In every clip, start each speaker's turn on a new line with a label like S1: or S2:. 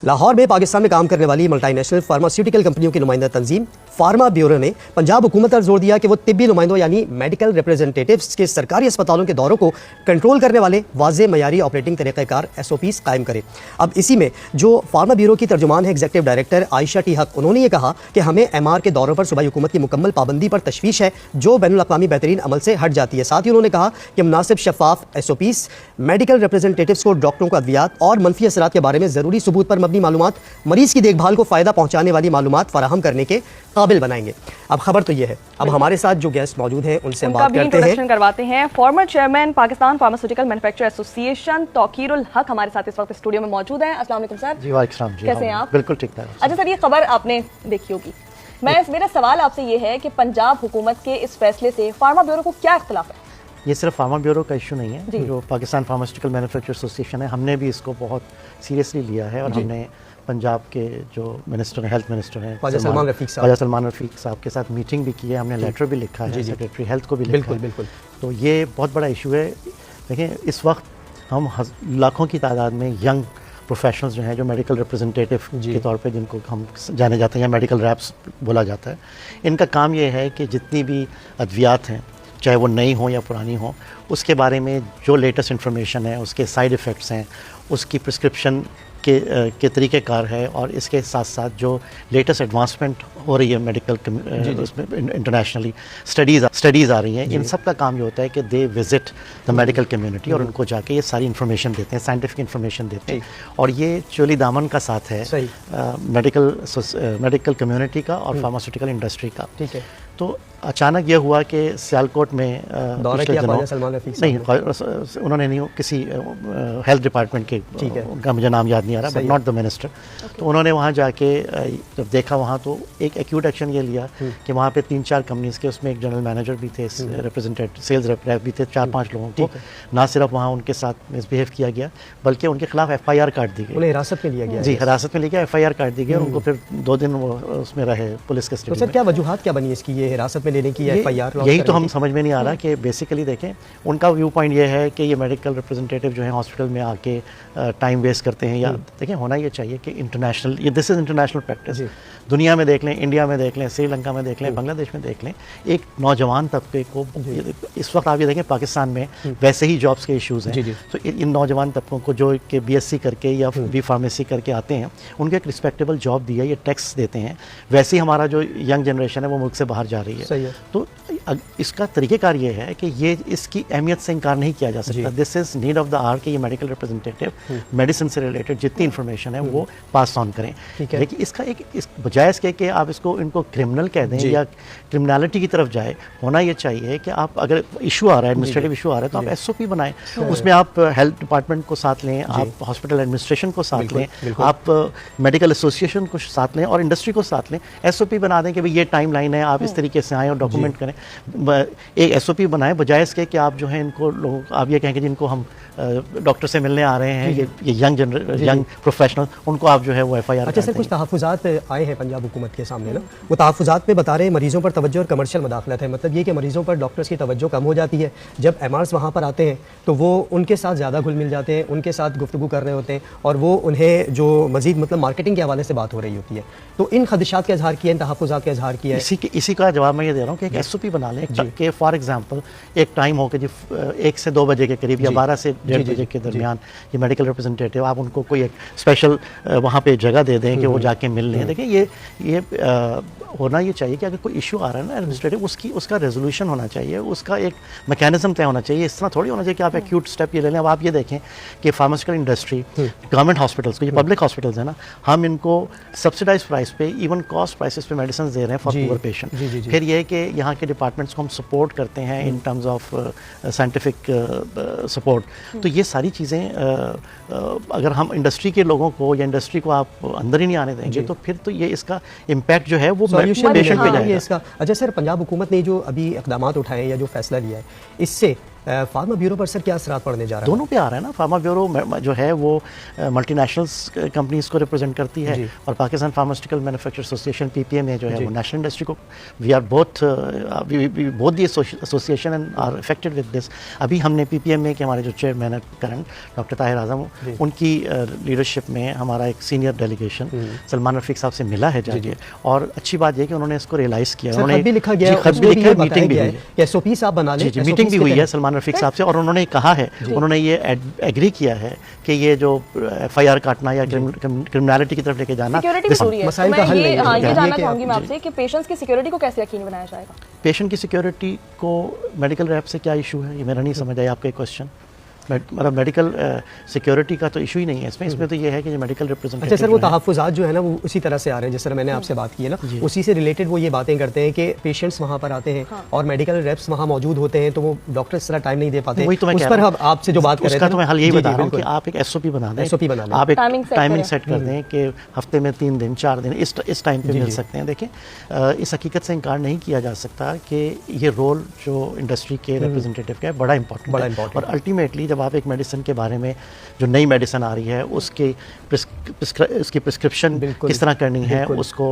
S1: लाहौर में पाकिस्तान में काम करने वाली मल्टीनेशनल फार्मास्यूटिकल कंपनियों की नुमाइंदा तंजीम फार्मा ब्यूरो ने पंजाब हुकूमत पर जोर दिया कि वो तिब्बी नुमाइंदों यानी मेडिकल रिप्रेजेंटेटिव्स के सरकारी अस्पतालों के दौरों को कंट्रोल करने वाले वाज़े मयारी ऑपरेटिंग तरीक़ाकार SOPs कायम करे। अब इसी में जो फार्मा ब्यूरो की तर्जुमान है एग्जीक्यूटिव डायरेक्टर आयशा टी हक, उन्होंने ये कहा कि हमें MR के दौरों पर सूबाई हुकूमत की मुकम्मल पाबंदी पर तशवीश है जो बैनुल-अक़वामी बेहतरीन अमल से हट जाती है। साथ ही उन्होंने कहा कि मुनासिब शफाफ SOPs मेडिकल रिप्रेजेंटेटिव्स को डॉक्टरों को अद्वियात और मनफी असरात के बारे में ज़रूरी सबूत पर मबनी मालूमात, मरीज की देखभाल को फ़ायदा पहुंचाने वाली मालूमात फराहम करने के काबिल बनाएंगे। अब खबर तो ये है, अब हमारे साथ जो गेस्ट मौजूद हैं उनसे हम बात करते हैं।
S2: Former chairman Pakistan pharmaceutical manufacturer association Tauqirul Haq हमारे साथ इस वक्त स्टूडियो में मौजूद हैं। अस्सलाम वालेकुम सर।
S3: जी वालेकुम सलाम जी।
S2: कैसे हैं आप?
S3: बिल्कुल ठीक ठाक।
S2: अच्छा सर, ये खबर आपने देखी होगी। मेरा सवाल आपसे ये है कि पंजाब हुकूमत के इस फैसले से फार्मा ब्यूरो को क्या इख्तिलाफ है?
S3: ये सिर्फ फार्मा ब्यूरो का इशू नहीं है, जो पाकिस्तान फार्मास्यूटिकल मैन्युफैक्चरर एसोसिएशन है, हमने भी इसको बहुत सीरियसली लिया है और हमने पंजाब के जो मिनिस्टर हैं, हेल्थ मिनिस्टर हैं ख्वाजा सलमान रफ़ीक साहब के साथ मीटिंग भी की है, हमने लेटर भी लिखा है, सेक्रेटरी हेल्थ को भी लिखा है।
S1: बिल्कुल।
S3: तो ये बहुत बड़ा इशू है। देखें, इस वक्त हम लाखों की तादाद में यंग प्रोफेशनल्स जो हैं, जो मेडिकल रिप्रेजेंटेटिव के तौर पे जिनको हम जाने जाते हैं या मेडिकल रैप्स बोला जाता है, इनका काम ये है कि जितनी भी अद्वियात हैं, चाहे वो नई हो या पुरानी हो, उसके बारे में जो लेटेस्ट इन्फॉर्मेशन है, उसके साइड इफ़ेक्ट्स हैं, उसकी प्रिस्क्रिप्शन के तरीक़ेकार है और इसके साथ साथ जो लेटेस्ट एडवांसमेंट हो रही है मेडिकल उसमें इंटरनेशनली स्टडीज़ आ रही हैं, इन सब का काम ये होता है कि दे विज़िट द मेडिकल कम्युनिटी और उनको जाके ये सारी इन्फॉर्मेशन देते हैं, साइंटिफिक इन्फॉर्मेशन देते हैं। और ये चोली दामन का साथ है मेडिकल कम्युनिटी का और फार्मास्यूटिकल इंडस्ट्री का। ठीक है। तो अचानक ये हुआ कि सियालकोट में नहीं, उन्होंने नहीं, किसी हेल्थ डिपार्टमेंट के, उनका मुझे नाम याद नहीं आ रहा, बट नॉट द मिनिस्टर। तो उन्होंने वहाँ जाके जब देखा वहाँ, तो एक एक्यूट एक्शन ये लिया कि वहाँ पे 3-4 कंपनीज के, उसमें एक जनरल मैनेजर भी थे, रिप्रेजेंटेटिव सेल्स रेप भी थे, 4-5 लोगों को ना सिर्फ वहाँ उनके साथ मिसबिहेव किया गया बल्कि उनके खिलाफ FIR काट दी गई,
S1: उन्हें हिरासत में लिया गया।
S3: जी, हिरासत में लिया, FIR काट दी गई और उनको फिर 2 दिन वो उसमें रहे पुलिस कस्टडी में।
S1: तो सर क्या वजूहात क्या बनी इसकी, ये हिरासत में लेने की, FIR?
S3: यही तो हम समझ में नहीं आ रहा कि बेसिकली देखें, उनका व्यू पॉइंट ये है कि ये मेडिकल रिप्रेजेंटेटिव जो है हॉस्पिटल में आके टाइम वेस्ट करते हैं, या देखें, होना ये चाहिए कि इंटरनेशनल, ये दिस इज़ इंटरनेशनल प्रैक्टिस। दुनिया में देख लें, इंडिया में देख लें, श्रीलंका में देख लें, बांग्लादेश में देख लें, एक नौजवान तबके को, इस वक्त आप ये देखें पाकिस्तान में वैसे ही जॉब्स के इशूज़ हैं, तो इन नौजवान तबकों को जो कि BSc करके या B फार्मेसी करके आते हैं, उनको एक रिस्पेक्टेबल जॉब दिया, ये टैक्स देते हैं। वैसे ही हमारा जो यंग जनरेशन है वो मुल्क से बाहर जा रही है। तो इसका तरीक़ेकार ये है कि ये इसकी अहमियत से इनकार नहीं किया जा सकता। This is need of the hour कि ये मेडिकल रिप्रेजेंटेटिव मेडिसिन से रिलेटेड जितनी इन्फॉर्मेशन है वो पास ऑन करें। लेकिन इसका एक बजाय इसके कि आप इनको क्रिमिनल कह दें या क्रिमिनलिटी की तरफ जाए, होना ये चाहिए कि आप अगर इशू आ रहा है, एडमिनिस्ट्रेटिव इशू आ रहा है, तो आप SOP बनाएं, उसमें आप हेल्थ डिपार्टमेंट को साथ लें, आप हॉस्पिटल एडमिनिस्ट्रेशन को साथ लें, आप मेडिकल एसोसिएशन को साथ लें और इंडस्ट्री को साथ लें। SOP बना दें कि भाई ये टाइम लाइन है, आप इस तरीके से आएँ और डॉक्यूमेंट करें। एक SOP बनाएं, बजाय इसके कि आप जो है इनको लोगों, आप ये कहें कि जिनको हम डॉक्टर से मिलने आ रहे हैं, ये यंग प्रोफेशनल, उनको आप जो है वो FIR।
S1: अच्छा सर, कुछ तहफ़्फ़ुज़ात आए हैं पंजाब हुकूमत के सामने ना, वो तहफ़्फ़ुज़ात में बता रहे हैं मरीज़ों पर तवज्जो और कमर्शियल मुदाखलत है। मतलब ये कि मरीज़ों पर डॉक्टर्स की तवज्जो कम हो जाती है, जब MRs वहाँ पर आते हैं तो वो उनके साथ ज़्यादा घुल मिल जाते हैं, उनके साथ गुफ्तगू कर रहे होते हैं और वो उन्हें जो मज़ीद मतलब मार्केटिंग के हवाले से बात हो रही होती है। तो इन खदशात का इजहार किया, इन तहफ़्फ़ुज़ात का इजहार किया है।
S3: इसी का जवाब मैं ये दे रहा हूँ कि एक SOP बना लें कि फॉर एग्जांपल एक टाइम हो कि 1 से 2 बजे के करीब या 12 से 1:30 बजे के दरमियान ये मेडिकल रिप्रेजेंटेटिव, आप उनको कोई एक स्पेशल वहाँ पे जगह दे दें कि वो जाके मिल लें। देखिए, ये होना ये चाहिए कि अगर कोई इशू आ रहा है ना एडमिनिस्ट्रेटिव, उसका रेजोल्यूशन होना चाहिए, उसका एक मैकेनिज्म तय होना चाहिए। इस तरह थोड़ी होना चाहिए कि आप एक्यूट स्टेप ये ले लें। अब आप ये देखें कि फार्मास्यूटिकल इंडस्ट्री, गवर्नमेंट हॉस्पिटल्स को, ये पब्लिक हॉस्पिटल्स हैं ना, हम इनको सब्सिडाइज प्राइस पे, इवन कॉस्ट प्राइसेस पे मेडिसिन दे रहे हैं फॉर पुअर पेशेंट। फिर ये है कि यहाँ के डिपार्टमेंट्स को हम सपोर्ट करते हैं in terms of scientific support. तो ये सारी चीज़ें अगर हम इंडस्ट्री के लोगों को या इंडस्ट्री को आप अंदर ही नहीं आने देंगे, तो फिर तो ये इसका इम्पैक्ट जो है वो पेशेंट पे जाएगा।
S1: इसका अच्छा सर, पंजाब हुकूमत ने जो अभी इक़दामात उठाए या जो फैसला लिया है, इससे फार्मा ब्यूरो पर सर क्या असरात पड़ने जा रहा है?
S3: दोनों पे आ रहा है ना। फार्मा ब्यूरो जो है वो मल्टीनेशनल्स कंपनीज को रिप्रेजेंट करती है, और Pakistan pharmaceutical manufacturers association PPMA जो है वो नेशनल इंडस्ट्री को, we are both the association and are affected with this. अभी हमने पीपीएमए के हमारे जो चेयरमैन है करंट डॉक्टर ताहिर आजम, उनकी लीडरशिप में हमारा एक सीनियर डेलीगेशन सलमान रफीक साहब से मिला है जाके, और अच्छी बात यह कि उन्होंने इसको रियलाइज़ किया।
S1: उन्होंने खत भी लिखा गया है, मीटिंग भी हुई है, एसओपी आप बना लें।
S3: मीटिंग भी हुई है सलमान रफीक साहब से, और उन्होंने कहा है, उन्होंने ये एग्री किया है कि ये जो एफआईआर काटना या क्रिमिनलिटी की तरफ लेके जाना
S2: सिक्योरिटी भी जरूरी है।
S1: मसाइल का हल नहीं है।
S2: ये जानना चाहूंगी मैं आपसे कि पेशेंट्स की सिक्योरिटी को कैसे यकीनी बनाया जाएगा?
S3: पेशेंट की सिक्योरिटी को मेडिकल रैप से क्या इशू है, ये मेरा नहीं समझ आया आपका क्वेश्चन। मतलब मेडिकल सिक्योरिटी का तो इशू ही नहीं है इसमें तो ये है कि जो मेडिकल रिप्रेजेंटेटिव।
S1: अच्छा सर, वो तहफ़्फ़ुज़ात जो है ना वो उसी तरह से आ रहे हैं, जिस तरह मैंने आपसे बात की है ना, उसी से रिलेटेड वो ये बातें करते हैं कि पेशेंट्स वहाँ पर आते हैं और मेडिकल रेप्स वहाँ मौजूद होते हैं, तो वो डॉक्टर इस तरह टाइम नहीं दे पाते।
S3: वही तो मैं
S1: उस पर हम आपसे जो बात कर रहे थे,
S3: उसका तो मैं हल यही बता रहा हूँ कि आप एक एसओपी बना दें, आप एक टाइमिंग सेट कर दें कि हफ्ते में 3 दिन 4 दिन इस टाइम पे मिल सकते हैं। देखिए, इस हकीकत से इनकार नहीं किया जा सकता कि ये रोल जो इंडस्ट्री के रिप्रेजेंटेटिव का है बड़ा इंपॉर्टेंट है, और अल्टीमेटली जब आप एक मेडिसिन के बारे में, जो नई मेडिसिन आ रही है उसकी प्रिस्क्रिप्शन किस तरह करनी है, उसको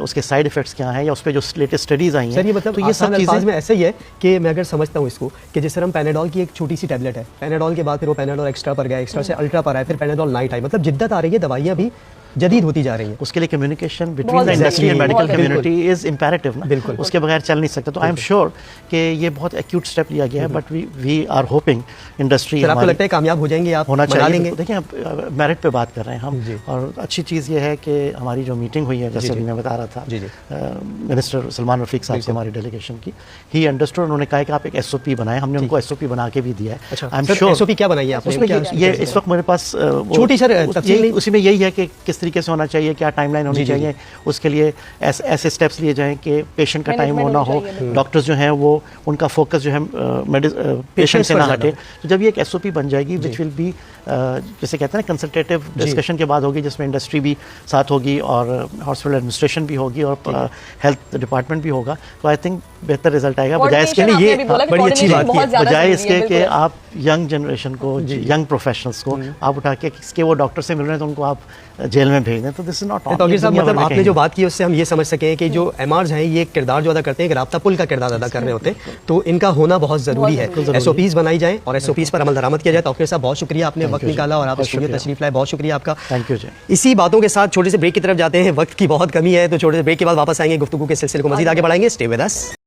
S3: उसके साइड इफेक्ट्स क्या हैं, या उस पर जो लेटेस्ट स्टडीज़ आई हैं,
S1: सर ये मतलब
S3: तो ये सब चीज़ें
S1: में ऐसा ही है कि मैं अगर समझता हूँ इसको कि जिस तरह हम पैनाडोल की एक छोटी सी टैबलेट है, पैनाडोल के बाद फिर वो पैनाडोल एक्स्ट्रा पर गया, एक्स्ट्रा से अल्ट्रा पर आया, फिर पैनाडोल नाइट आई, मतलब जिद्दत आ रही है, दवाइयाँ भी जदीद होती जा रही हैं।
S3: उसके लिए communication between the industry and medical community is imperative ना, बिल्कुल, उसके बगैर चल नहीं सकता। तो आई एम श्योर कि ये बहुत एक्यूट स्टेप लिया गया है, but we are hoping industry.
S1: आपको लगता है कामयाब हो जाएंगे आप?
S3: होना चाहिए। देखिए, मेरिट पे बात कर रहे हैं हम, और अच्छी चीज़ ये है कि हमारी जो मीटिंग हुई है, जैसे अभी मैं बता रहा था, मिनिस्टर सलमान रफीक साहब से हमारी डेलीगेशन की, ही अंडरस्टूड, उन्होंने कहा कि आप एक एसओपी बनाएं, हमने उनको एसओपी बना के भी दिया है। I am sure.
S1: एसओपी क्या बनाई है आपने?
S3: ये इस वक्त मेरे पास
S1: छोटी सर
S3: उसी में यही है कि किस तरीके से होना चाहिए, क्या टाइमलाइन होनी चाहिए, उसके लिए ऐसे स्टेप्स लिए जाएं कि पेशेंट का टाइम होना हो, डॉक्टर्स जो हैं वो उनका फोकस जो है पेशेंट से ना हटे। तो जब ये एक एसओपी बन जाएगी, विच विल बी, जैसे कहते हैं ना, कंसल्टेटिव डिस्कशन के बाद होगी, जिसमें इंडस्ट्री भी साथ होगी और हॉस्पिटल एडमिनिस्ट्रेशन भी होगी और हेल्थ डिपार्टमेंट भी होगा, तो आई थिंक बेहतर रिजल्ट आएगा। बजाय इसके लिए ये बड़ी अच्छी बात है, बजाय इसके कि आप यंग जनरेशन को, यंग प्रोफेशनल्स को आप उठा के इसके वो डॉक्टर से मिल रहे हैं तो उनको आप जेल में भेज दें, तो दिस इज नॉट।
S1: तौकीर साहब, मतलब आपने जो बात की उससे हम ये समझ सकें कि जो एमआरज हैं ये किरदार जो अदा करते हैं, एक राब्ता पुल का किरदार अदा कर रहे होते हैं, तो इनका होना बहुत ज़रूरी है। एसओपीज़ बनाई जाए और एसओपीज़ पर अमल दरामद किया जाए। तौकीर साहब, बहुत शुक्रिया, आपने वक्त निकाला और आप स्टूडियो तशरीफ लाए, बहुत शुक्रिया आपका।
S3: थैंक यू जी।
S1: इसी बातों के साथ छोटे से ब्रेक की तरफ जाते हैं, वक्त की बहुत कमी है, तो छोटे से ब्रेक के बाद वापस आएंगे, गुफ्तगू के सिलसिले को मजीद आगे बढ़ाएंगे। Stay with us.